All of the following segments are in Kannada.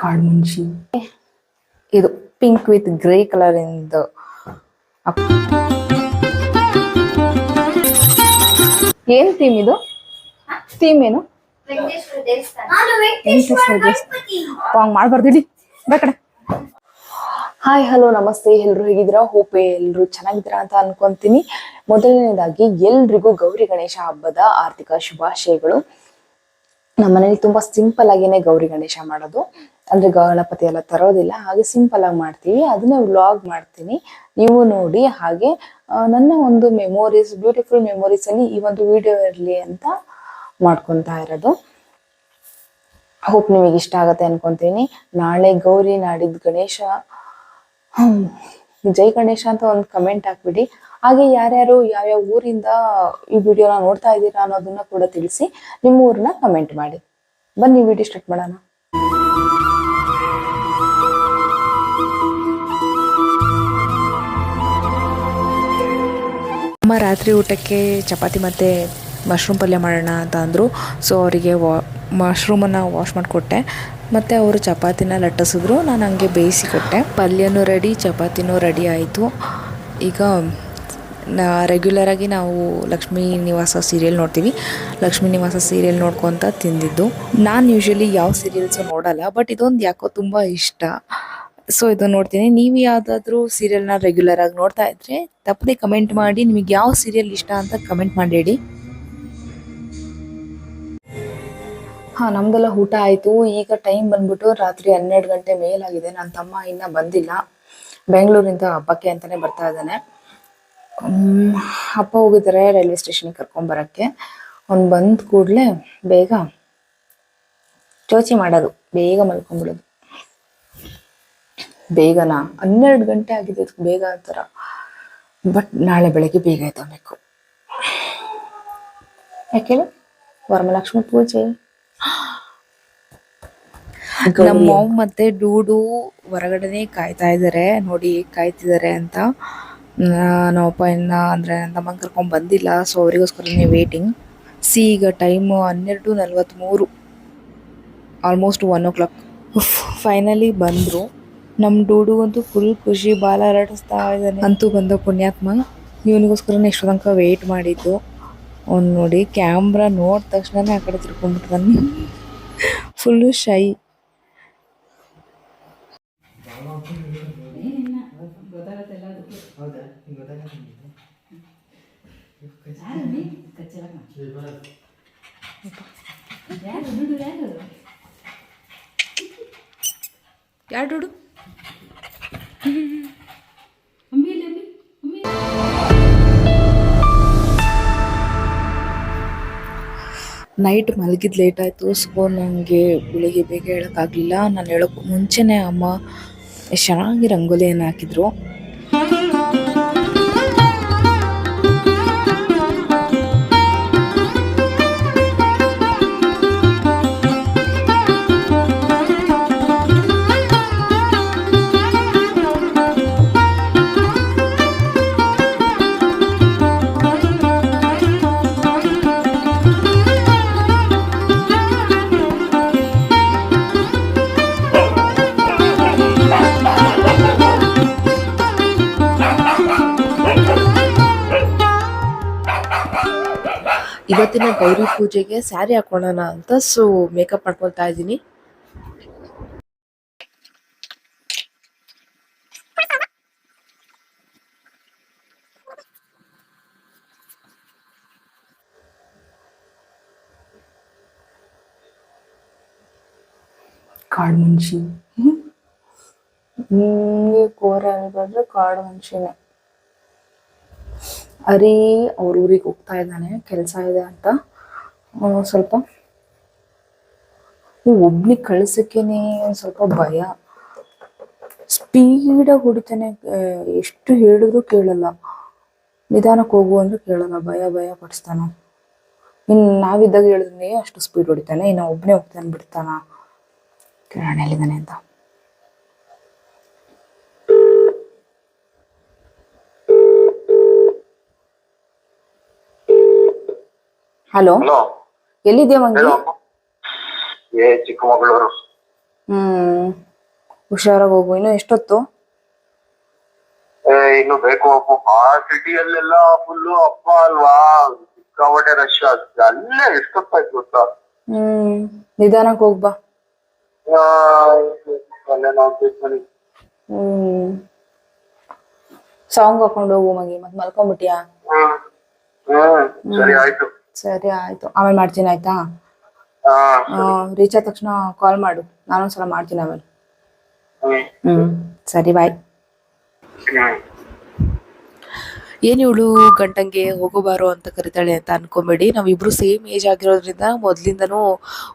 ಕಾಡ್ಮುಂಚಿ ಇದು ಪಿಂಕ್ ವಿತ್ ಗ್ರೇ ಕಲರ್ ಇಂದ ಏನ್ ಥೀಮ್ ಇದು? ಥೀಮ್ ಏನು? ಮಾಡ್ಬಾರ್ದಿಡಿ ಬೇಕಡೆ. ಹಾಯ್ ಹಲೋ ನಮಸ್ತೆ, ಎಲ್ರು ಹೇಗಿದ್ದೀರಾ? ಹೋಪ್ ಎಲ್ರು ಚೆನ್ನಾಗಿದ್ದೀರಾ ಅಂತ ಅನ್ಕೊಂತೀನಿ. ಮೊದಲನೇದಾಗಿ ಎಲ್ರಿಗೂ ಗೌರಿ ಗಣೇಶ ಹಬ್ಬದ ಆರ್ಥಿಕ ಶುಭಾಶಯಗಳು. ನಮ್ಮನೇಲಿ ತುಂಬಾ ಸಿಂಪಲ್ ಆಗೇನೆ ಗೌರಿ ಗಣೇಶ ಮಾಡೋದು, ಅಂದ್ರೆ ಗಣಪತಿ ಎಲ್ಲ ತರೋದಿಲ್ಲ, ಹಾಗೆ ಸಿಂಪಲ್ ಆಗಿ ಮಾಡ್ತೀವಿ. ಅದನ್ನೇ ವ್ಲಾಗ್ ಮಾಡ್ತೀನಿ, ನೀವು ನೋಡಿ. ಹಾಗೆ ನನ್ನ ಒಂದು ಮೆಮೊರೀಸ್, ಬ್ಯೂಟಿಫುಲ್ ಮೆಮೊರೀಸ್ ಅಲ್ಲಿ ಈ ಒಂದು ವಿಡಿಯೋ ಇರಲಿ ಅಂತ ಮಾಡ್ಕೊತಾ ಇರೋದು. ಹೋಪ್ ನಿಮಗೆ ಇಷ್ಟ ಆಗತ್ತೆ ಅನ್ಕೊಂತೀನಿ. ನಾಳೆ ಗೌರಿ, ನಾಡಿದ್ ಗಣೇಶ. ಜೈ ಗಣೇಶ ಅಂತ ಒಂದು ಕಮೆಂಟ್ ಹಾಕ್ಬಿಡಿ. ಹಾಗೆ ಯಾರ್ಯಾರು ಯಾವ್ಯಾವ ಊರಿಂದ ಈ ವಿಡಿಯೋನ ನೋಡ್ತಾ ಇದ್ದೀರಾ ಅನ್ನೋದನ್ನ ಕೂಡ ತಿಳಿಸಿ. ನಿಮ್ಮ ಊರನ್ನ ಕಮೆಂಟ್ ಮಾಡಿ. ಬನ್ನಿ ವಿಡಿಯೋ ಸ್ಟಾರ್ಟ್ ಮಾಡೋಣ. ಅಮ್ಮ ರಾತ್ರಿ ಊಟಕ್ಕೆ ಚಪಾತಿ ಮತ್ತು ಮಶ್ರೂಮ್ ಪಲ್ಯ ಮಾಡೋಣ ಅಂತ ಅಂದರು. ಸೊ ಅವರಿಗೆ ಮಶ್ರೂಮನ್ನು ವಾಶ್ ಮಾಡಿಕೊಟ್ಟೆ, ಮತ್ತು ಅವರು ಚಪಾತಿನ ಲಟ್ಟಿಸಿದ್ರು, ನಾನು ಹಂಗೆ ಬೇಯಿಸಿಕೊಟ್ಟೆ. ಪಲ್ಯನೂ ರೆಡಿ, ಚಪಾತಿನೂ ರೆಡಿ ಆಯಿತು. ಈಗ ರೆಗ್ಯುಲರಾಗಿ ನಾವು ಲಕ್ಷ್ಮೀ ನಿವಾಸ ಸೀರಿಯಲ್ ನೋಡ್ತೀವಿ. ಲಕ್ಷ್ಮೀ ನಿವಾಸ ಸೀರಿಯಲ್ ನೋಡ್ಕೊತ ತಿಂದಿದ್ದು. ನಾನು ಯೂಶ್ವಲಿ ಯಾವ ಸೀರಿಯಲ್ಸು ನೋಡಲ್ಲ, ಬಟ್ ಇದೊಂದು ಯಾಕೋ ತುಂಬ ಇಷ್ಟ, ಸೊ ಇದು ನೋಡ್ತೀನಿ. ನೀವು ಯಾವುದಾದ್ರೂ ಸೀರಿಯಲ್ನ ರೆಗ್ಯುಲರ್ ಆಗಿ ನೋಡ್ತಾ ಇದ್ರೆ ತಪ್ಪದೆ ಕಮೆಂಟ್ ಮಾಡಿ. ನಿಮಗೆ ಯಾವ ಸೀರಿಯಲ್ ಇಷ್ಟ ಅಂತ ಕಮೆಂಟ್ ಮಾಡಿ ಹೇಳಿ. ನಮ್ದೆಲ್ಲ ಊಟ ಆಯಿತು. ಈಗ ಟೈಮ್ ಬಂದ್ಬಿಟ್ಟು ರಾತ್ರಿ 12 ಗಂಟೆ ಮೇಲಾಗಿದೆ. ನನ್ನ ತಮ್ಮ ಇನ್ನೂ ಬಂದಿಲ್ಲ, ಬೆಂಗಳೂರಿಂದ ಹಬ್ಬಕ್ಕೆ ಅಂತಲೇ ಬರ್ತಾ ಇದ್ದಾನೆ. ಅಪ್ಪ ಹೋಗಿದ್ದಾರೆ ರೈಲ್ವೆ ಸ್ಟೇಷನ್ಗೆ ಕರ್ಕೊಂಬರೋಕ್ಕೆ. ಅವ್ನು ಬಂದ ಕೂಡಲೇ ಬೇಗ ಚೋಚಿ ಮಾಡೋದು, ಬೇಗ ಮಲ್ಕೊಂಡ್ಬಿಡೋದು. ಬೇಗನಾ 12 ಗಂಟೆ ಆಗಿದೆ, ಬೇಗ ಅಂತಾರ, ಬಟ್ ನಾಳೆ ಬೆಳಗ್ಗೆ ಬೇಗ ಎದ್ದಬೇಕು. ಯಾಕೇಳಿ ವರಮಲಕ್ಷ್ಮಿ ಪೂಜೆ. ನಮ್ಮ ಮಾವ್ ಮತ್ತೆ ಡೂಡು ಹೊರಗಡೆನೆ ಕಾಯ್ತಾ ಇದ್ದಾರೆ, ನೋಡಿ ಕಾಯ್ತಿದ್ದಾರೆ ಅಂತ. ನಮ್ಮಪ್ಪ ಇನ್ನ ಅಂದ್ರೆ ನನ್ನ ತಮ್ಮನ ಕರ್ಕೊಂಡ್ ಬಂದಿಲ್ಲ, ಸೊ ಅವರಿಗೋಸ್ಕರನೇ ವೇಟಿಂಗ್. ಈಗ ಟೈಮು 12:43, ಆಲ್ಮೋಸ್ಟ್ 1 o'clock. ಫೈನಲಿ ಬಂದರು. ನಮ್ಮ ಡೂಡು ಅಂತೂ ಫುಲ್ ಖುಷಿ, ಬಾಲ ಹರಡಿಸ್ತಾ ಇದ್ದಾನೆ. ಅಂತೂ ಬಂದ ಪುಣ್ಯಾತ್ಮ. ಇವನಿಗೋಸ್ಕರನೇ ಇಷ್ಟು ತನಕ ವೇಟ್ ಮಾಡಿದ್ದು. ಅವ್ನು ನೋಡಿ ಕ್ಯಾಮ್ರಾ ನೋಡಿದ ತಕ್ಷಣನೇ ಆ ಕಡೆ ತಿರ್ಕೊಂಡ್ಬಿಟ್ಟಾನೆ, ಫುಲ್ಲು ಶೈ. ಯಾರು ಡೂಡು? ನೈಟ್ ಮಲಗಿದ್ದು ಲೇಟ್ ಆಯಿತು, ಸೊ ನನಗೆ ಬೆಳಿಗ್ಗೆ ಬೇಗ ಹೇಳೋಕ್ಕಾಗಲಿಲ್ಲ. ನಾನು ಹೇಳೋಕ್ಕೂ ಮುಂಚೆನೇ ಅಮ್ಮ ಎಷ್ಟು ಚೆನ್ನಾಗಿ ರಂಗೋಲಿಯನ್ನು ಹಾಕಿದ್ರು. ಇವತ್ತಿನ ಗೌರಿ ಪೂಜೆಗೆ ಸ್ಯಾರಿ ಹಾಕೊಳ್ಳೋಣ ಅಂತ ಸೊ ಮೇಕಪ್ ಮಾಡ್ಕೊಳ್ತಾ ಇದ್ದೀನಿ. ಕಾಡ್ಮುಂಚಿ ಕೋರ ಬಂದ್ರೆ ಕಾಡ್ಮುಂಚಿನೇ. ಅರಿ ಅವ್ರ ಊರಿಗೆ ಹೋಗ್ತಾ ಇದ್ದಾನೆ, ಕೆಲಸ ಇದೆ ಅಂತ. ಸ್ವಲ್ಪ ಒಬ್ನಿಗೆ ಕಳ್ಸಕ್ಕೇನೆ ಒಂದು ಸ್ವಲ್ಪ ಭಯ. ಸ್ಪೀಡಾಗಿ ಹೊಡಿತಾನೆ, ಎಷ್ಟು ಹೇಳಿದ್ರು ಕೇಳಲ್ಲ. ನಿಧಾನಕ್ಕೆ ಹೋಗು ಅಂದ್ರೆ ಕೇಳಲ್ಲ, ಭಯ ಭಯ ಪಡಿಸ್ತಾನ. ಇನ್ನು ನಾವಿದ್ದಾಗ ಹೇಳಿದ್ರೆ ಅಷ್ಟು ಸ್ಪೀಡ್ ಹೊಡಿತಾನೆ, ಇನ್ನು ಒಬ್ಬನೇ ಹೋಗ್ತಾನೆ ಬಿಡ್ತಾನ. ಕೇಳೋಣ ಎಲ್ಲಿದ್ದಾನೆ ಅಂತ. ಹಲೋ, ಎಲ್ಲಿದ್ಯಾ ಮಂಗಿ? ಚಿಕ್ಕಮಗಳೂರು. ಹುಷಾರಾಗಿ ಹೋಗು. ಇನ್ನು ಎಷ್ಟೊತ್ತು? ಇನ್ನು ಬೇಕು ಆ ಸಿಟಿಯಲ್ಲೆಲ್ಲ ಫುಲ್ಲು ಹಬ್ಬ ಅಲ್ವಾ, ಸಿಕ್ಕಾಪಟ್ಟೆ ರಶ್ ಆಗುತ್ತೆ. ಅಲ್ಲೇ ಎಷ್ಟೊತ್ತಾಯ್ತು ಗೊತ್ತಾ? ನಿಧಾನಕ್ಕೆ ಹೋಗ್ಬಾ. ಅಲ್ಲೇ ನಾವು ಸಾಂಗ್ ಹಾಕೊಂಡು ಹೋಗು ಮಗಿ. ಮತ್ ಮಲ್ಕೊಂಡ್ಬಿಟ್ಟಿಯಾ? ಸರಿ ಆಯ್ತು. ಸರಿ ಆಯ್ತು, ಆಮೇಲೆ ಮಾಡ್ತೀನಿ ಆಯ್ತಾ? ಹಾ ರೀಚ್ ಆದ ತಕ್ಷಣ ಕಾಲ್ ಮಾಡು, ನಾನೊಂದ್ಸಲ ಮಾಡ್ತೀನಿ ಆಮೇಲೆ. ಹ್ಮ್ ಸರಿ ಬಾಯ್. ಹ್ಮ್ ಏನ್ ಇವಳು ಗಂಟಂಗೆ ಹೋಗೋಬಾರೋ ಅಂತ ಕರಿತಾಳೆ ಅಂತ ಅನ್ಕೊಂಬೇಡಿ. ನಾವಿಬ್ರು ಸೇಮ್ ಏಜ್ ಆಗಿರೋದ್ರಿಂದ ಮೊದ್ಲಿಂದನೂ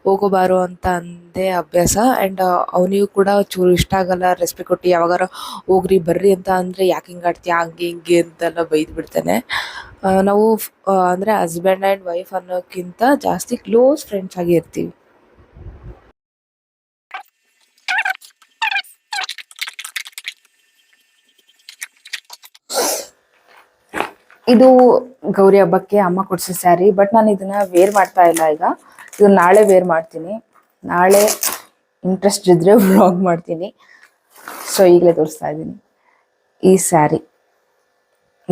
ಹೋಗೋಬಾರೋ ಅಂತ ಅಂದೇ ಅಭ್ಯಾಸ. ಆ್ಯಂಡ್ ಅವನಿಗೂ ಕೂಡ ಚೂರು ಇಷ್ಟ ಆಗಲ್ಲ ರೆಸ್ಪೆಕ್ಟ್ ಕೊಟ್ಟು ಯಾವಾಗಾರ ಹೋಗ್ರಿ ಬರ್ರಿ ಅಂತ ಅಂದರೆ ಯಾಕೆ ಹಿಂಗೆ ಆಡ್ತೀಯ ಹಂಗೆ ಹಿಂಗೆ ಅಂತೆಲ್ಲ ಬೈದು ಬಿಡ್ತಾನೆ. ನಾವು ಅಂದರೆ ಹಸ್ಬೆಂಡ್ ಆ್ಯಂಡ್ ವೈಫ್ ಅನ್ನೋಕ್ಕಿಂತ ಜಾಸ್ತಿ ಕ್ಲೋಸ್ ಫ್ರೆಂಡ್ಸ್ ಆಗಿ ಇರ್ತೀವಿ. ಇದು ಗೌರಿ ಹಬ್ಬಕ್ಕೆ ಅಮ್ಮ ಕೊಡ್ಸೋ ಸ್ಯಾರಿ. ಬಟ್ ನಾನು ಇದನ್ನ ವೇರ್ ಮಾಡ್ತಾ ಇಲ್ಲ ಈಗ. ಇದನ್ನ ನಾಳೆ ವೇರ್ ಮಾಡ್ತೀನಿ. ನಾಳೆ ಇಂಟ್ರೆಸ್ಟ್ ಇದ್ರೆ ವ್ಲಾಗ್ ಮಾಡ್ತೀನಿ. ಸೊ ಈಗಲೇ ತೋರಿಸ್ತಾ ಇದ್ದೀನಿ ಈ ಸ್ಯಾರಿ.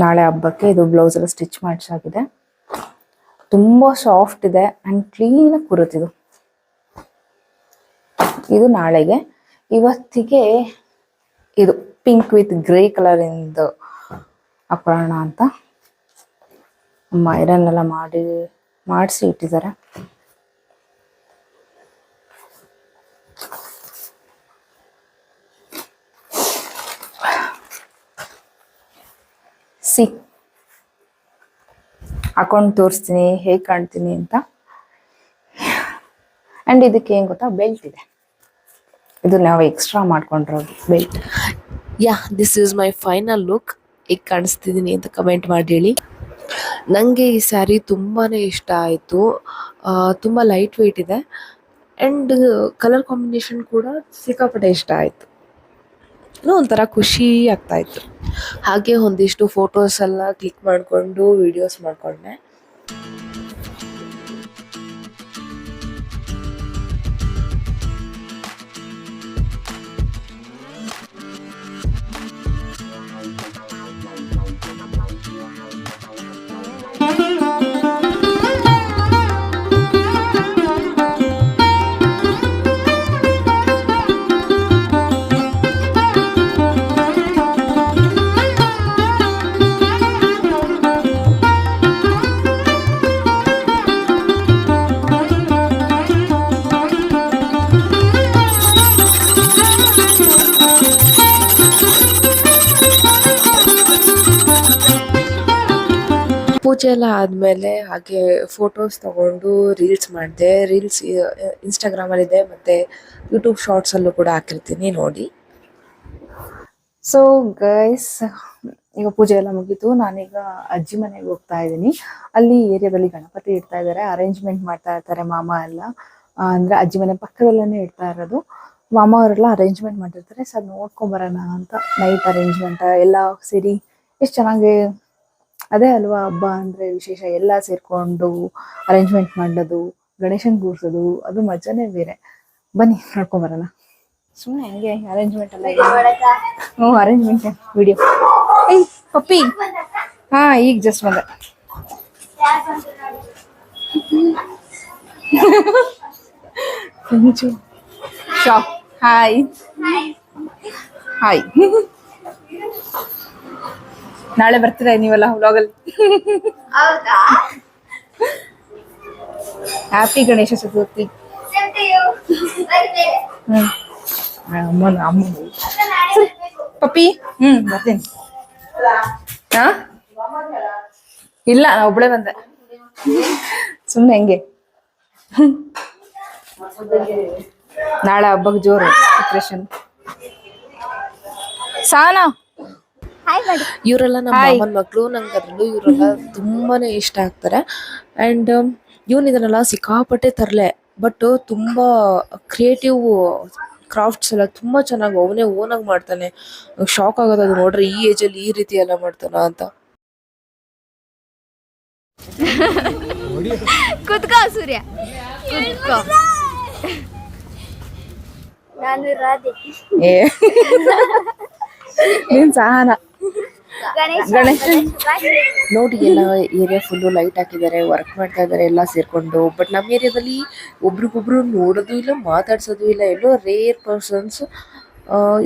ನಾಳೆ ಹಬ್ಬಕ್ಕೆ ಇದು ಬ್ಲೌಸ್ ಎಲ್ಲ ಸ್ಟಿಚ್ ಮಾಡಿಸಾಗಿದೆ. ತುಂಬ ಸಾಫ್ಟ್ ಇದೆ ಆ್ಯಂಡ್ ಕ್ಲೀನಾಗಿ ಕೂರುತ್ತಿದು. ಇದು ನಾಳೆಗೆ. ಇವತ್ತಿಗೆ ಇದು ಪಿಂಕ್ ವಿತ್ ಗ್ರೇ ಕಲರಿಂದು ಹಾಕೊಳ್ಳೋಣ ಅಂತ ಅಮ್ಮ ಐರನ್ ಎಲ್ಲ ಮಾಡಿಸಿ ಇಟ್ಟಿದ್ದಾರೆ. ಹಾಕೊಂಡು ತೋರಿಸ್ತೀನಿ ಹೇಗೆ ಕಾಣ್ತೀನಿ ಅಂತ. ಆ್ಯಂಡ್ ಇದಕ್ಕೆ ಏನು ಗೊತ್ತಾ, ಬೆಲ್ಟ್ ಇದೆ. ಇದು ನಾವು ಎಕ್ಸ್ಟ್ರಾ ಮಾಡ್ಕೊಂಡಿರೋದು belt. This is my final look. ಹೇಗೆ ಕಾಣಿಸ್ತಿದ್ದೀನಿ ಅಂತ ಕಮೆಂಟ್ ಮಾಡಿ ಹೇಳಿ. ನನಗೆ ಈ ಸ್ಯಾರಿ ತುಂಬಾ ಇಷ್ಟ ಆಯಿತು. ತುಂಬ ಲೈಟ್ ವೆಯ್ಟ್ ಇದೆ ಆ್ಯಂಡ್ ಕಲರ್ ಕಾಂಬಿನೇಷನ್ ಕೂಡ ಸಿಕ್ಕಾಪಟ್ಟೆ ಇಷ್ಟ ಆಯಿತು. ಒಂಥರ ಖುಷಿ ಆಗ್ತಾಯಿತ್ತು. ಹಾಗೆ ಒಂದಿಷ್ಟು ಫೋಟೋಸ್ ಎಲ್ಲ ಕ್ಲಿಕ್ ಮಾಡಿಕೊಂಡು ವಿಡಿಯೋಸ್ ಮಾಡಿಕೊಂಡೆ. ಪೂಜೆ ಎಲ್ಲ ಆದಮೇಲೆ ಹಾಗೆ ಫೋಟೋಸ್ ತಗೊಂಡು ರೀಲ್ಸ್ ಮಾಡಿದೆ. ರೀಲ್ಸ್ ಇನ್ಸ್ಟಾಗ್ರಾಮಲ್ಲಿದೆ ಮತ್ತು ಯೂಟ್ಯೂಬ್ ಶಾರ್ಟ್ಸಲ್ಲೂ ಕೂಡ ಹಾಕಿರ್ತೀನಿ ನೋಡಿ. ಸೊ ಗೈಸ್, ಈಗ ಪೂಜೆ ಎಲ್ಲ ಮುಗೀತು. ನಾನೀಗ ಅಜ್ಜಿ ಮನೆಗೆ ಹೋಗ್ತಾ ಇದ್ದೀನಿ. ಅಲ್ಲಿ ಏರಿಯಾದಲ್ಲಿ ಗಣಪತಿ ಇಡ್ತಾ ಇದ್ದಾರೆ, ಅರೇಂಜ್ಮೆಂಟ್ ಮಾಡ್ತಾ ಇರ್ತಾರೆ ಮಾಮ ಎಲ್ಲ. ಅಂದರೆ ಅಜ್ಜಿ ಮನೆ ಪಕ್ಕದಲ್ಲೇ ಇಡ್ತಾ ಇರೋದು. ಮಾಮ ಅವರೆಲ್ಲ ಅರೇಂಜ್ಮೆಂಟ್ ಮಾಡಿರ್ತಾರೆ. ಸೊ ಅದು ನೋಡ್ಕೊಂಬರೋಣ ಅಂತ. ನೈಟ್ ಅರೇಂಜ್ಮೆಂಟ್ ಎಲ್ಲ ಸೇರಿ ಎಷ್ಟು ಚೆನ್ನಾಗಿ, ಅದೇ ಅಲ್ವಾ ಹಬ್ಬ ಅಂದರೆ ವಿಶೇಷ. ಎಲ್ಲ ಸೇರಿಕೊಂಡು ಅರೇಂಜ್ಮೆಂಟ್ ಮಾಡೋದು, ಗಣೇಶನ್ ಕೂರಿಸೋದು, ಅದು ಮಜಾನೇ ಬೇರೆ. ಬನ್ನಿ ನೋಡ್ಕೊಂಬರೋಣ. ಸುಮ್ಮನೆ ಹಂಗೆ ಅರೇಂಜ್ಮೆಂಟ್ ಎಲ್ಲ. Arrangement video. ಏಯ್ ಪಪ್ಪಿ, ಹಾಂ ಈಗ ಜಸ್ಟ್ ಬಂದೆ. ಶಾಪ್. Hi hi. ನಾಳೆ ಬರ್ತೀರಾ ನೀವೆಲ್ಲ ವ್ಲಾಗಲ್ಲಿ? ಹ್ಯಾಪಿ ಗಣೇಶ ಚತುರ್ಥಿ. ಅಮ್ಮ ಪಪ್ಪಿ. ಬರ್ತೀನಿ. ಹಾ ಇಲ್ಲ, ನಾ ಒಬ್ಳೆ ಬಂದೆ. ಸುಮ್ಮನೆ ಹೆಂಗೆ. ನಾಳೆ ಹಬ್ಬಕ್ಕೆ ಜೋರು ಪ್ರಿಪ್ರೇಷನ್. ಸಾನಾ ಇವರೆಲ್ಲ ನಮ್ಮ ಮಾಮನ ಮಕ್ಕಳು. ನಂಗೆ ಅದರಲ್ಲೂ ಇವರೆಲ್ಲ ತುಂಬಾನೇ ಇಷ್ಟ ಆಗ್ತಾರೆ. ಆ್ಯಂಡ್ ಇವನಿದನ್ನೆಲ್ಲ ಸಿಕ್ಕಾಪಟ್ಟೆ ತರಲೆ. ಬಟ್ ತುಂಬ ಕ್ರಿಯೇಟಿವ್ ಕ್ರಾಫ್ಟ್ಸ್ ಎಲ್ಲ ತುಂಬ ಚೆನ್ನಾಗಿ ಅವನೇ ಓನಾಗಿ ಮಾಡ್ತಾನೆ. ಶಾಕ್ ಆಗೋದು ಅದು ನೋಡ್ರೆ, ಈ ಏಜಲ್ಲಿ ಈ ರೀತಿ ಎಲ್ಲ ಮಾಡ್ತಾನ ಅಂತ. ಕುತ್ಕೋ ಸೂರ್ಯ, ಕುತ್ಕೋ. ನಾನು ರಾಧೆ. ಏ ನೀನ್ ಸಹನ. ಗಣೇಶ ನೋಡಿ ಎಲ್ಲ ಏರಿಯಾ ಫುಲ್ಲು ಲೈಟ್ ಹಾಕಿದ್ದಾರೆ, ವರ್ಕ್ ಮಾಡ್ತಾ ಇದ್ದಾರೆ ಎಲ್ಲ ಸೇರ್ಕೊಂಡು. ಬಟ್ ನಮ್ಮ ಏರಿಯಾದಲ್ಲಿ ಒಬ್ರಿಗೊಬ್ರು ನೋಡೋದು ಇಲ್ಲ, ಮಾತಾಡ್ಸೋದು ಇಲ್ಲ, ಎಲ್ಲೋ ರೇರ್ ಪರ್ಸನ್ಸ್.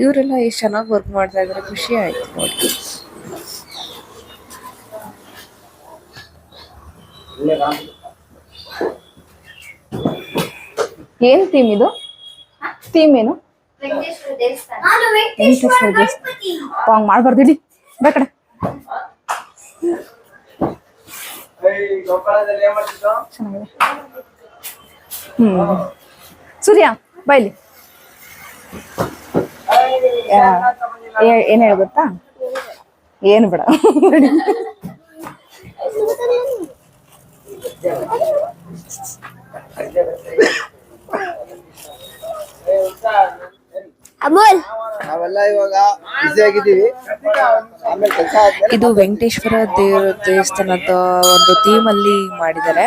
ಇವರೆಲ್ಲ ಎಷ್ಟು ಚೆನ್ನಾಗಿ ವರ್ಕ್ ಮಾಡ್ತಾ ಇದ್ದಾರೆ, ಖುಷಿ ಆಯ್ತು ನೋಡಿ. ಏನ್ ಥೀಮ್ ಇದು? ಥೀಮ್ ಏನು? ವೆಂಕಟೇಶ್ವರ ದೇವಸ್ಥಾನ. ವೆಂಕಟೇಶ್ವರ ದೇವಸ್ಥಾನ. ಹಂಗ್ ಮಾಡ್ಬಾರ್ದು, ಇಡಿ ಬೇಕಡೆ. ಚೆನ್ನಾಗಿದೆ. ಸೂರ್ಯ ಬೈಲಿ. ಏನ್ ಹೇಳ ಗೊತ್ತಾ? ಏನು ಬೇಡ. ಅಮೋಲ್ ನಾವೆಲ್ಲ ಇವಾಗ ಬಿಸಿ ಆಗಿದ್ದೀವಿ. ಆಮೇಲೆ ಕೆಲಸ ಆದ್ಮೇಲೆ ಇದು ವೆಂಕಟೇಶ್ವರ ದೇವಸ್ಥಾನದ ಒಂದು ಥೀಮ್ ಅಲ್ಲಿ ಮಾಡಿದ್ದಾರೆ.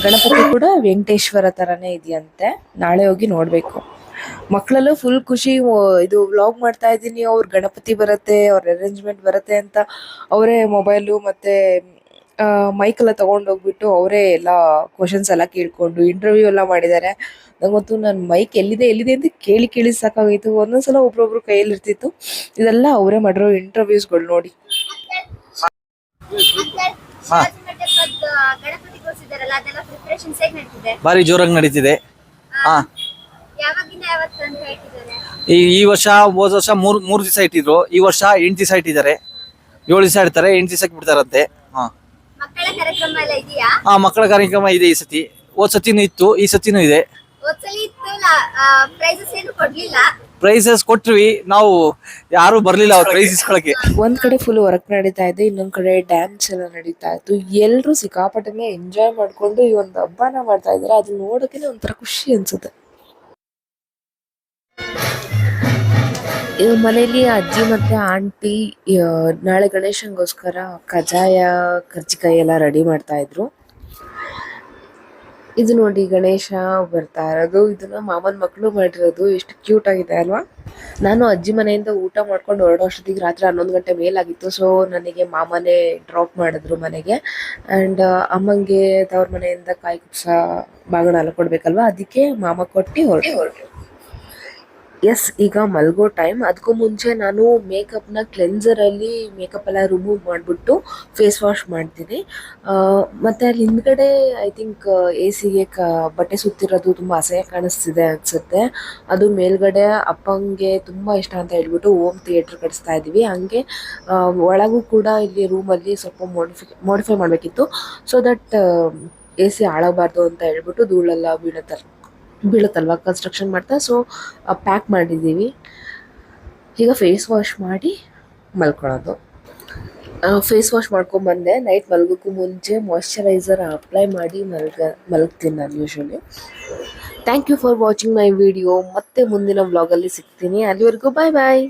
ಗಣಪತಿ ಕೂಡ ವೆಂಕಟೇಶ್ವರ ತರನೇ ಇದೆಯಂತೆ. ನಾಳೆ ಹೋಗಿ ನೋಡ್ಬೇಕು. ಮಕ್ಕಳೆಲ್ಲ ಫುಲ್ ಖುಷಿ. ಇದು ವ್ಲಾಗ್ ಮಾಡ್ತಾ ಇದ್ದೀನಿ, ಅವ್ರ ಗಣಪತಿ ಬರುತ್ತೆ, ಅವ್ರ ಅರೇಂಜ್ಮೆಂಟ್ ಬರುತ್ತೆ ಅಂತ ಅವರೇ ಮೊಬೈಲು ಮತ್ತೆ ಮೈಕ್ ಎಲ್ಲ ತಗೊಂಡು ಹೋಗ್ಬಿಟ್ಟು ಅವರೇ ಎಲ್ಲ ಕ್ವಶನ್ಸ್ ಎಲ್ಲ ಕೇಳ್ಕೊಂಡು ಇಂಟರ್ವ್ಯೂ ಎಲ್ಲ ಮಾಡಿದ್ದಾರೆ. ನಂಗಂತೂ ನನ್ನ ಮೈಕ್ ಎಲ್ಲಿದೆ ಅಂತ ಕೇಳಿ ಸಾಕಾಗಿತ್ತು. ಒಂದೊಂದ್ಸಲ ಒಬ್ರೊಬ್ರು ಕೈಯಲ್ಲಿ ಇರ್ತಿತ್ತು. ಇದೆಲ್ಲ ಅವರೇ ಮಾಡಿರೋ ಇಂಟರ್ವ್ಯೂಸ್ಗಳು ನೋಡಿ. ಗಣಪತಿ ಕೂರಿಸಿದಾರಲ್ಲ, ಅದೆಲ್ಲ ಪ್ರಿಪರೇಷನ್ಸ್ ಹೇಗೆ ನಡೀತಿದೆ? ಭಾರಿ ಜೋರಾಗಿ ನಡೀತಿದೆ. ಯಾವಾಗಿಂದ ಯಾವತ್ತು ಅಂತ ಹೇಳ್ತಿದ್ದಾರೆ? ಈ ವರ್ಷ ಹೋದ ವರ್ಷ ಮೂರ್ ದಿವಸ ಇಟ್ಟಿದ್ರು. ಈ ವರ್ಷ 8 ದಿವಸ ಇಟ್ಟಿದ್ದಾರೆ. 7 ದಿವಸ ಇಡ್ತಾರೆ, 8 ದಿವಸಕ್ಕೆ ಬಿಡ್ತಾರಂತೆ. ಮಕ್ಕಳ ಕಾರ್ಯಕ್ರಮ ಎಲ್ಲ ಇದೆಯಾ? ಮಕ್ಕಳ ಕಾರ್ಯಕ್ರಮ ಇದೆ ಈ ಸತಿ. ಹೋದ್ ಸತಿನೂ ಇತ್ತು, ಈ ಸತಿನೂ ಇದೆ. ಹೋದ್ಸಲಿ ಇತ್ತು, ಪ್ರೈಸಸ್ ಏನು ಕೊಡ್ಲಿಲ್ಲ. ಪ್ರೈಸಸ್ ಕೊಟ್ವಿ, ನಾವು ಯಾರು ಬರ್ಲಿಲ್ಲ ಅವ್ರ ಪ್ರೈಸ್ ಇಸ್ಕೊಳಕ್ಕೆ. ಒಂದ್ ಕಡೆ ಫುಲ್ ವರ್ಕ್ ನಡೀತಾ ಇದೆ, ಇನ್ನೊಂದ್ ಕಡೆ ಡ್ಯಾನ್ಸ್ ಎಲ್ಲ ನಡೀತಾ ಇತ್ತು. ಎಲ್ರು ಸಿಕ್ಕಾಪಟ್ಟನೆ ಎಂಜಾಯ್ ಮಾಡ್ಕೊಂಡು ಈ ಒಂದು ಹಬ್ಬನ ಮಾಡ್ತಾ ಇದಾರೆ. ಅದು ನೋಡೋಕೆ ಒಂಥರ ಖುಷಿ ಅನ್ಸುತ್ತೆ. ಮನೇಲಿ ಅಜ್ಜಿ ಮತ್ತೆ ಆಂಟಿ ನಾಳೆ ಗಣೇಶನ್ಗೋಸ್ಕರ ಕಜ್ಜಾಯ ಕರ್ಜಿಕಾಯಿ ಎಲ್ಲ ರೆಡಿ ಮಾಡ್ತಾ ಇದ್ರು. ಇದು ನೋಡಿ ಗಣೇಶ ಬರ್ತಾ ಇರೋದು. ಇದನ್ನ ಮಾಮನ ಮಕ್ಕಳು ಮಾಡಿರೋದು. ಎಷ್ಟು ಕ್ಯೂಟ್ ಆಗಿದೆ ಅಲ್ವಾ? ನಾನು ಅಜ್ಜಿ ಮನೆಯಿಂದ ಊಟ ಮಾಡ್ಕೊಂಡು ಹೊರಡೋ ಅಷ್ಟೊತ್ತಿಗೆ ರಾತ್ರಿ 11 ಗಂಟೆ ಮೇಲಾಗಿತ್ತು. ಸೊ ನನಗೆ ಮಾಮನೇ ಡ್ರಾಪ್ ಮಾಡಿದ್ರು ಮನೆಗೆ. ಆ್ಯಂಡ್ ಅಮ್ಮಂಗೆ ತವ್ರ ಮನೆಯಿಂದ ಕಾಯಿ ಕುಪ್ಸ ಬಾಗಣ ಎಲ್ಲ ಕೊಡ್ಬೇಕಲ್ವಾ, ಅದಕ್ಕೆ ಮಾಮ ಕೊಟ್ಟು ಹೊರಟು. ಎಸ್, ಈಗ ಮಲ್ಗೋ ಟೈಮ್. ಅದಕ್ಕೂ ಮುಂಚೆ ನಾನು ಮೇಕಪ್ನ ಕ್ಲೆನ್ಸರಲ್ಲಿ ಮೇಕಪ್ ಎಲ್ಲ ರಿಮೂವ್ ಮಾಡಿಬಿಟ್ಟು ಫೇಸ್ ವಾಶ್ ಮಾಡ್ತೀನಿ. ಮತ್ತು ಅಲ್ಲಿ ಹಿಂದ್ಗಡೆ ಐ ಥಿಂಕ್ AC ಗೆ ಬಟ್ಟೆ ಸುತ್ತಿರೋದು ತುಂಬ ಅಸಹ್ಯ ಕಾಣಿಸ್ತಿದೆ ಅನಿಸುತ್ತೆ. ಅದು ಮೇಲ್ಗಡೆ ಅಪ್ಪಂಗೆ ತುಂಬ ಇಷ್ಟ ಅಂತ ಹೇಳ್ಬಿಟ್ಟು ಹೋಮ್ ಥಿಯೇಟ್ರ್ ಕಟ್ಸ್ತಾ ಇದ್ದೀವಿ. ಹಂಗೆ ಒಳಗೂ ಕೂಡ ಇಲ್ಲಿ ರೂಮಲ್ಲಿ ಸ್ವಲ್ಪ ಮಾಡಿಫೈ ಮಾಡಬೇಕಿತ್ತು. ಸೊ ದಟ್ AC ಹಾಳಾಗಬಾರ್ದು ಅಂತ ಹೇಳ್ಬಿಟ್ಟು ಧೂಳೆಲ್ಲ ಬೀಳುತ್ತಲ್ವ ಕನ್ಸ್ಟ್ರಕ್ಷನ್ ಮಾಡ್ತಾ. ಸೊ ಪ್ಯಾಕ್ ಮಾಡಿದ್ದೀವಿ. ಈಗ ಫೇಸ್ ವಾಶ್ ಮಾಡಿ ಮಲ್ಕೊಳ್ಳೋದು. ಫೇಸ್ ವಾಶ್ ಮಾಡ್ಕೊಂಬಂದೆ. ನೈಟ್ ಮಲ್ಗೋಕ್ಕೂ ಮುಂಚೆ ಮಾಯ್ಶ್ಚರೈಸರ್ ಅಪ್ಲೈ ಮಾಡಿ ಮಲಗ್ತೀನಿ ನಾನು usually. Thank you for watching my video. ಮತ್ತೆ ಮುಂದಿನ ವ್ಲಾಗಲ್ಲಿ ಸಿಗ್ತೀನಿ. ಅಲ್ಲಿವರೆಗೂ ಬಾಯ್ ಬಾಯ್.